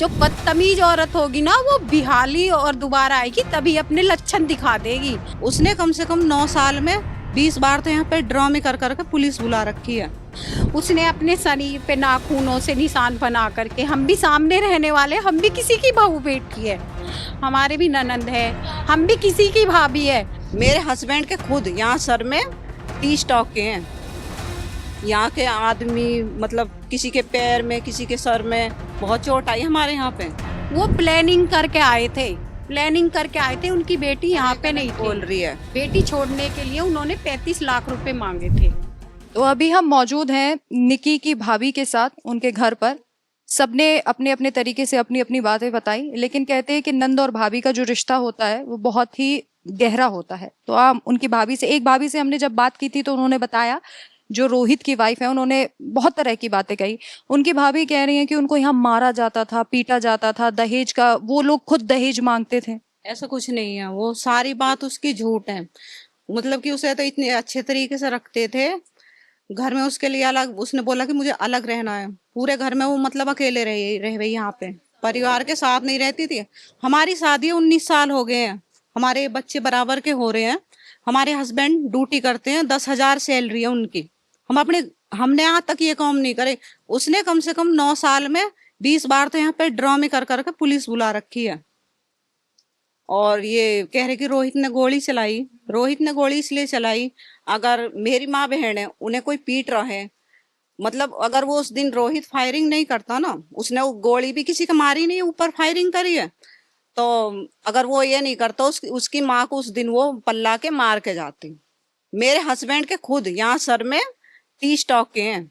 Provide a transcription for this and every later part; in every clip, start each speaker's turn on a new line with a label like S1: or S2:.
S1: जो बदतमीज औरत होगी ना वो बिहाली और दोबारा आएगी तभी अपने लक्षण दिखा देगी।
S2: उसने कम से कम 9 साल में 20 बार तो यहाँ पे ड्रामे कर करके पुलिस बुला रखी है।
S1: उसने अपने शरीर पे नाखूनों से निशान बना करके, हम भी सामने रहने वाले, हम भी किसी की बहू बेटी है, हमारे भी ननंद है, हम भी किसी की भाभी है।
S2: मेरे हस्बैंड के खुद यहाँ सर में 30 टोके हैं। यहाँ के आदमी मतलब किसी के पैर में, किसी के सर में बहुत चोट आई हमारे यहाँ पे।
S1: वो प्लानिंग करके आए थे, प्लानिंग करके आए थे। उनकी बेटी यहाँ पे नहीं
S2: बोल रही है।
S1: बेटी छोड़ने के लिए उन्होंने 35 लाख रुपए मांगे थे।
S3: तो अभी हम मौजूद हैं निकी की भाभी के साथ उनके घर पर। सबने अपने अपने तरीके से अपनी अपनी बातें बताई, लेकिन कहते हैं कि नंद और भाभी का जो रिश्ता होता है वो बहुत ही गहरा होता है। तो उनकी भाभी से, एक भाभी से हमने जब बात की थी तो उन्होंने बताया, जो रोहित की वाइफ है, उन्होंने बहुत तरह की बातें कही। उनकी भाभी कह रही हैं कि उनको यहाँ मारा जाता था, पीटा जाता था, दहेज का, वो लोग खुद दहेज मांगते थे।
S2: ऐसा कुछ नहीं है, वो सारी बात उसकी झूठ है। मतलब कि उसे तो इतने अच्छे तरीके से रखते थे घर में, उसके लिए अलग, उसने बोला कि मुझे अलग रहना है। पूरे घर में वो मतलब अकेले रह रही यहाँ पे, परिवार के साथ नहीं रहती थी। हमारी शादी 19 साल हो गए हैं, हमारे बच्चे बराबर के हो रहे हैं। हमारे हस्बैंड ड्यूटी करते हैं, 10,000 सैलरी है उनकी। हमने आज तक ये काम नहीं करे। उसने कम से कम 9 साल में 20 बार तो यहाँ पे ड्रामे कर करके पुलिस बुला रखी है। और ये कह रहे कि रोहित ने गोली चलाई। रोहित ने गोली इसलिए चलाई, अगर मेरी माँ बहन है, उन्हें कोई पीट रहा है, मतलब अगर वो उस दिन रोहित फायरिंग नहीं करता ना, उसने वो गोली भी किसी का मारी नहीं, ऊपर फायरिंग करी है, तो अगर वो ये नहीं करता उसकी माँ को उस दिन वो पल्ला के मार के जाती। मेरे हस्बैंड के खुद यहाँ सर में 30 टोके हैं।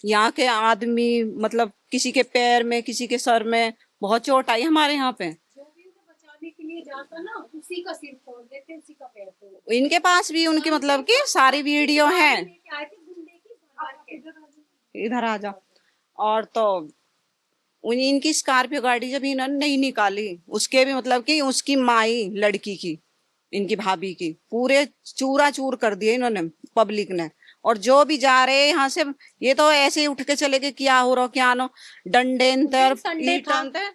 S2: यहाँ के आदमी मतलब किसी के पैर में, किसी के सर में बहुत चोट आई हमारे यहाँ पे।
S1: के लिए जाता ना, उसी का सिर फोड़ देते, उसी का पैर तोड़।
S2: इनके पास भी उनकी मतलब कि सारी वीडियो है। इधर आ जा। और तो इनकी स्कॉर्पियो गाड़ी जब इन्होंने नहीं निकाली, उसके भी मतलब कि उसकी माई लड़की की, इनकी भाभी की, पूरे चूरा चूर कर दिए इन्होंने, पब्लिक ने। और जो भी जा रहे यहाँ से, ये तो ऐसे ही उठ के चले गए, क्या हो रहा क्या नो, डंडे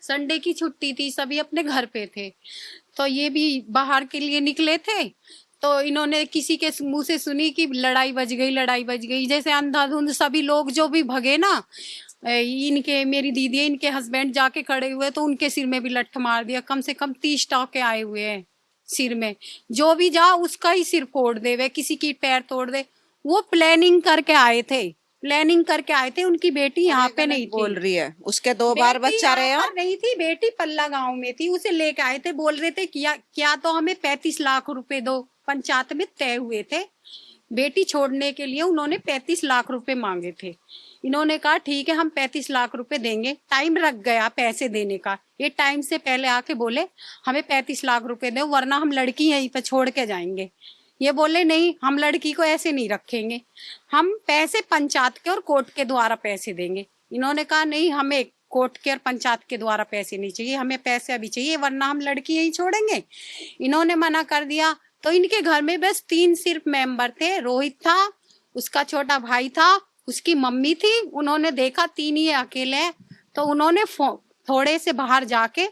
S1: संडे की छुट्टी थी, सभी अपने घर पे थे, तो ये भी बाहर के लिए निकले थे। तो इन्होंने किसी के मुंह से सुनी कि लड़ाई बज गई, लड़ाई बज गई। जैसे अंधाधुंध सभी लोग जो भी भगे ना, इनके, मेरी दीदी, इनके हस्बैंड जाके खड़े हुए तो उनके सिर में भी लठ मार दिया। कम से कम 30 टाके आए हुए हैं सिर में। जो भी जा उसका ही सिर फोड़ दे, वे किसी की पैर तोड़ दे। वो प्लानिंग करके आए थे, प्लानिंग करके आए थे। उनकी बेटी यहाँ पे नहीं थी,
S2: बोल रही है। उसके 2 बार बच्चा रहे
S1: नहीं थी, बेटी पल्ला गांव में थी, उसे लेके आए थे। बोल रहे थे क्या तो हमें 35 लाख रुपए दो, पंचायत में तय हुए थे। बेटी छोड़ने के लिए उन्होंने 35 लाख रुपए मांगे थे। इन्होंने कहा ठीक है, हम 35 लाख रुपए देंगे। टाइम रख गया पैसे देने का, ये टाइम से पहले आके बोले हमें 35 लाख रुपए दो, वरना हम लड़की यहीं पे छोड़ के जाएंगे। ये बोले नहीं, हम लड़की को ऐसे नहीं रखेंगे, हम पैसे पंचायत के और कोर्ट के द्वारा पैसे देंगे। इन्होंने कहा नहीं, हमें कोर्ट के और पंचायत के द्वारा पैसे नहीं चाहिए, हमें पैसे अभी चाहिए, वरना हम लड़की यहीं छोड़ेंगे। इन्होंने मना कर दिया। तो इनके घर में बस 3 सिर्फ मेंबर थे। रोहित था, उसका छोटा भाई था, उसकी मम्मी थी। उन्होंने देखा 3 ही अकेले हैं, तो उन्होंने थोड़े से बाहर जाके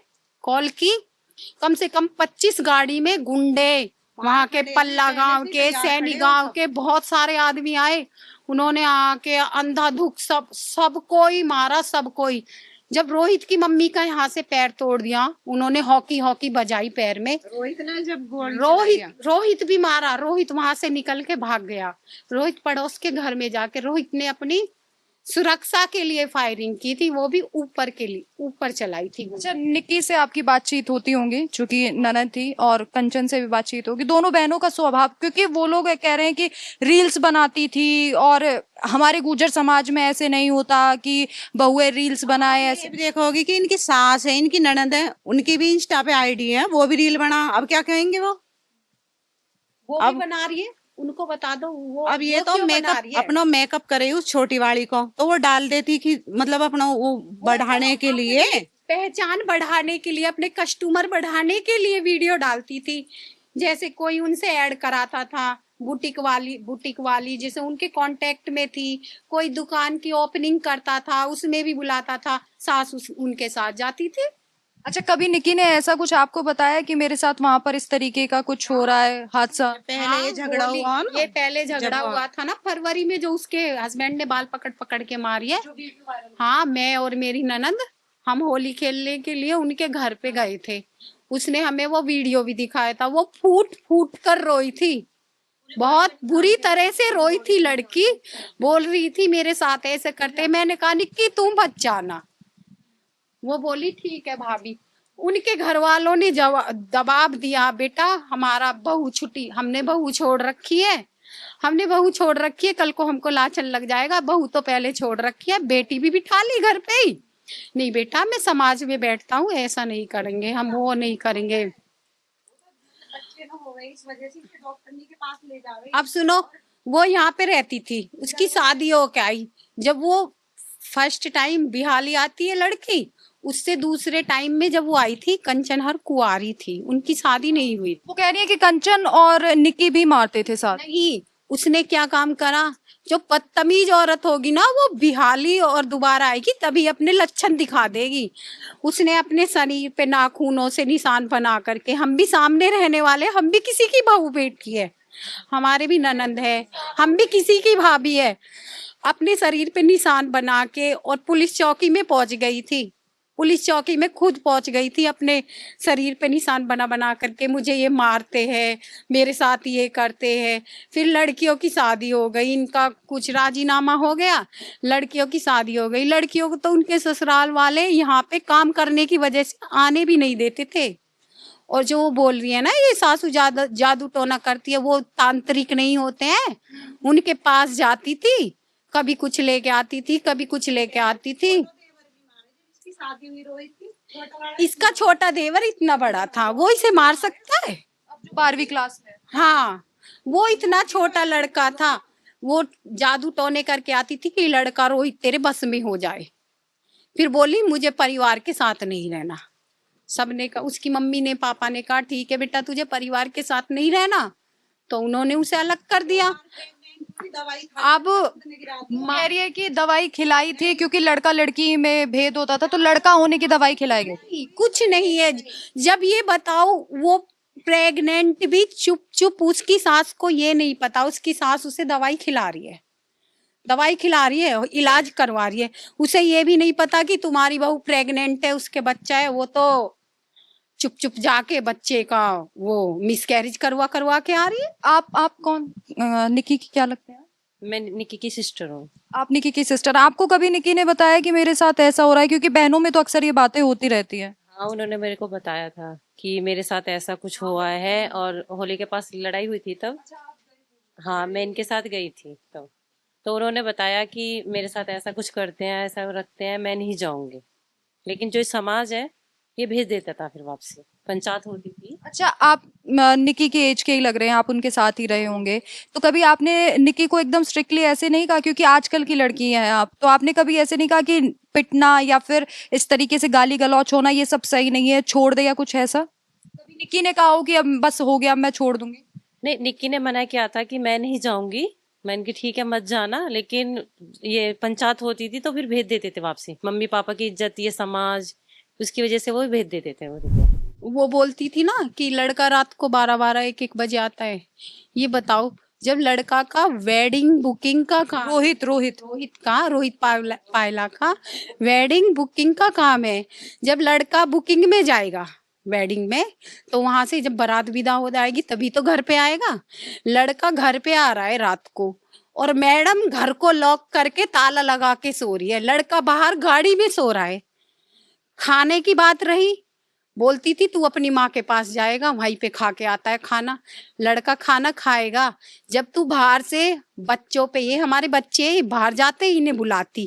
S1: कॉल की। कम से कम 25 गाड़ी में गुंडे, वहाँ के पल्ला गांव के, सैनी गांव के बहुत सारे आदमी आए। उन्होंने आके अंधाधुक सब कोई मारा, सब कोई। जब रोहित की मम्मी का यहाँ से पैर तोड़ दिया, उन्होंने हॉकी हॉकी बजाई पैर में।
S2: रोहित ने जब
S1: रोहित भी मारा। रोहित वहां से निकल के भाग गया। रोहित पड़ोस के घर में जाके रोहित ने अपनी सुरक्षा के लिए फायरिंग की थी, वो भी ऊपर के लिए, ऊपर चलाई थी।
S3: अच्छा, निक्की से आपकी बातचीत होती होंगी, चूंकि ननद थी, और कंचन से भी बातचीत होगी। दोनों बहनों का स्वभाव, क्योंकि वो लोग कह रहे हैं कि रील्स बनाती थी, और हमारे गुर्जर समाज में ऐसे नहीं होता कि बहुएं रील्स बनाए। ऐसे
S2: देखोगी कि इनकी सास है, इनकी ननद है, उनकी भी इंस्टा पे आईडी है, वो भी रील बना। अब क्या कहेंगे वो
S1: भी बना रही है, उनको बता दो। वो
S2: अब ये तो मेकअप, अपना मेकअप करे उस छोटी वाली को, तो वो डाल देती कि मतलब अपना वो बढ़ाने के लिए,
S1: पहचान बढ़ाने के लिए, अपने कस्टमर बढ़ाने के लिए वीडियो डालती थी। जैसे कोई उनसे ऐड कराता था, बुटीक वाली जैसे उनके कांटेक्ट में थी, कोई दुकान की ओपनिंग करता था उसमें भी बुलाता था, सास उनके साथ जाती थी।
S3: अच्छा, कभी निकी ने ऐसा कुछ आपको बताया कि मेरे साथ वहां पर इस तरीके का कुछ हो रहा है हादसा?
S2: पहले ये झगड़ा
S1: बोली,
S2: हुआ ना,
S1: ये पहले झगड़ा
S2: जब
S1: हुआ था ना फरवरी में, जो उसके हस्बैंड ने बाल पकड़ पकड़ के मारी है। हाँ, मैं और मेरी ननंद हम होली खेलने के लिए उनके घर पे गए थे, उसने हमें वो वीडियो भी दिखाया था, वो फूट फूट कर रोई थी, बहुत बुरी तरह से रोई थी लड़की, बोल रही थी मेरे साथ ऐसे करते। मैंने कहा निक्की तुम मत जाना, वो बोली ठीक है भाभी। उनके घर वालों ने दबाव दिया, बेटा हमारा बहू छुट्टी, हमने बहू छोड़ रखी है, हमने बहू छोड़ रखी है, कल को हमको लाचन लग जाएगा, बहू तो पहले छोड़ रखी है, बेटी भी बिठा ली घर पे ही। नहीं बेटा मैं समाज में बैठता हूँ, ऐसा नहीं करेंगे हम, वो नहीं करेंगे। इस वजह से डॉक्टर के पास ले जा रहे। अब सुनो, वो यहाँ पे रहती थी, उसकी शादी हो के आई, जब वो फर्स्ट टाइम बिहाली आती है लड़की, उससे दूसरे टाइम में जब वो आई थी कंचन हर कुंवारी थी, उनकी शादी नहीं हुई।
S3: वो कह रही है कि कंचन और निकी भी मारते थे साथ।
S1: नहीं, उसने क्या काम करा, जो बदतमीज औरत होगी ना वो बिहाली और दोबारा आएगी तभी अपने लक्षण दिखा देगी। उसने अपने शरीर पे नाखूनों से निशान बना करके, हम भी सामने रहने वाले, हम भी किसी की बहू बेटी है, हमारे भी ननंद है, हम भी किसी की भाभी है, अपने शरीर पे निशान बना के और पुलिस चौकी में पहुंच गई थी, पुलिस चौकी में खुद पहुंच गई थी, अपने शरीर पे निशान बना बना करके, मुझे ये मारते हैं, मेरे साथ ये करते हैं। फिर लड़कियों की शादी हो गई, इनका कुछ राजीनामा हो गया, लड़कियों की शादी हो गई। लड़कियों को तो उनके ससुराल वाले यहाँ पे काम करने की वजह से आने भी नहीं देते थे। और जो वो बोल रही है ना ये सासू जादू टोना करती है, वो तांत्रिक नहीं होते हैं, उनके पास जाती थी, कभी कुछ लेके आती थी, कभी कुछ लेके आती थी। इसका छोटा देवर इतना बड़ा था, वो इसे मार सकता है?
S3: अब जो 12वीं क्लास में।
S1: हाँ, वो इतना छोटा लड़का था, वो जादू टोने करके आती थी कि लड़का रोहित तेरे बस में हो जाए। फिर बोली मुझे परिवार के साथ नहीं रहना। सबने कहा, उसकी मम्मी ने पापा ने कहा ठीक है बेटा तुझे परिवार के साथ नहीं रहना, तो उन्होंने उसे अलग कर दिया। अब
S3: कह रही है कि दवाई खिलाई थी क्योंकि लड़का लड़की में भेद होता था, तो लड़का होने की दवाई खिलाई गई।
S1: कुछ नहीं है। जब ये बताओ वो प्रेग्नेंट भी चुप चुप, उसकी सास को ये नहीं पता, उसकी सास उसे दवाई खिला रही है, दवाई खिला रही है, इलाज करवा रही है, उसे ये भी नहीं पता कि तुम्हारी बहू प्रेग्नेंट है, उसके बच्चा है, वो तो चुप चुप जाके बच्चे का वो मिसकैरेज करवा करवा के आ रही है।
S3: आप कौन? निकी की क्या लगते हैं?
S4: मैं निकी की सिस्टर हूँ।
S3: आप निकी की सिस्टर। आपको कभी निकी ने बताया कि मेरे साथ ऐसा हो रहा है? क्योंकि बहनों में तो अक्सर ये बातें होती रहती है।
S4: हाँ, उन्होंने मेरे को बताया था कि मेरे साथ ऐसा कुछ हुआ है, और होली के पास लड़ाई हुई थी तब। हाँ, मैं इनके साथ गई थी तब, तो उन्होंने बताया कि मेरे साथ ऐसा कुछ करते हैं, ऐसा रखते हैं, मैं नहीं जाऊंगी। लेकिन जो समाज है ये भेज देता था, फिर वापसी पंचायत होती थी।
S3: अच्छा, आप निकी की एज के ही लग रहे हैं, आप उनके साथ ही रहे होंगे, तो कभी आपने निकी को एकदम स्ट्रिक्टली ऐसे नहीं कहा? क्योंकि आजकल की लड़की हैं आप, तो आपने कभी ऐसे नहीं कहा कि पिटना या फिर इस तरीके से गाली गलौच होना ये सब सही नहीं है, छोड़ दे, या कुछ ऐसा? कभी निकी ने कहा हो कि अब बस हो गया, अब मैं छोड़ दूंगी?
S4: नहीं, निक्की ने मना किया था कि मैं नहीं जाऊंगी, मैंने कहा ठीक है मत जाना, लेकिन ये पंचायत होती थी तो फिर भेज देते थे वापसी। मम्मी पापा की इज्जत, ये समाज, उसकी वजह से वो भेज देते थे उनको।
S1: वो बोलती थी ना कि लड़का रात को 12-12 1-1 बजे आता है। ये बताओ, जब लड़का का वेडिंग बुकिंग का काम, रोहित पायला का वेडिंग बुकिंग का काम है, जब लड़का बुकिंग में जाएगा वेडिंग में, तो वहां से जब बारात विदा हो जाएगी तभी तो घर पे आएगा। लड़का घर पे आ रहा है रात को, और मैडम घर को लॉक करके ताला लगा के सो रही है, लड़का बाहर गाड़ी में सो रहा है। खाने की बात रही, बोलती थी तू अपनी माँ के पास जाएगा, वहीं पे खा के आता है खाना। लड़का खाना खाएगा जब तू बाहर से बच्चों पे, ये हमारे बच्चे बाहर जाते ही इन्हें बुलाती,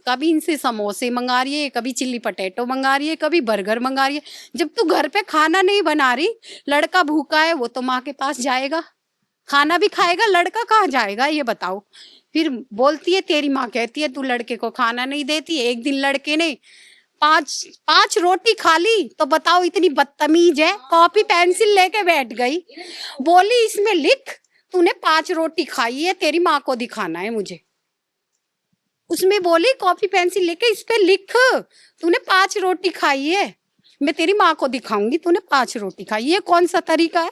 S1: कभी इनसे समोसे मंगा रही है, कभी चिल्ली पटेटो मंगा रही है, कभी बर्गर मंगा रही है। जब तू घर पे खाना नहीं बना रही, लड़का भूखा है, वो तो माँ के पास जाएगा, खाना भी खाएगा, लड़का कहाँ जाएगा ये बताओ। फिर बोलती है तेरी माँ कहती है तू लड़के को खाना नहीं देती। एक दिन लड़के ने पांच रोटी खा ली, तो बताओ इतनी बदतमीज है, कॉपी पेंसिल लेके बैठ गई, बोली इसमें लिख तूने 5 रोटी खाई है, तेरी माँ को दिखाना है मुझे। उसमें बोली कॉपी पेंसिल लेके इस पे लिख, तूने 5 रोटी खाई है, मैं तेरी माँ को दिखाऊंगी तूने 5 रोटी खाई। ये कौन सा तरीका है?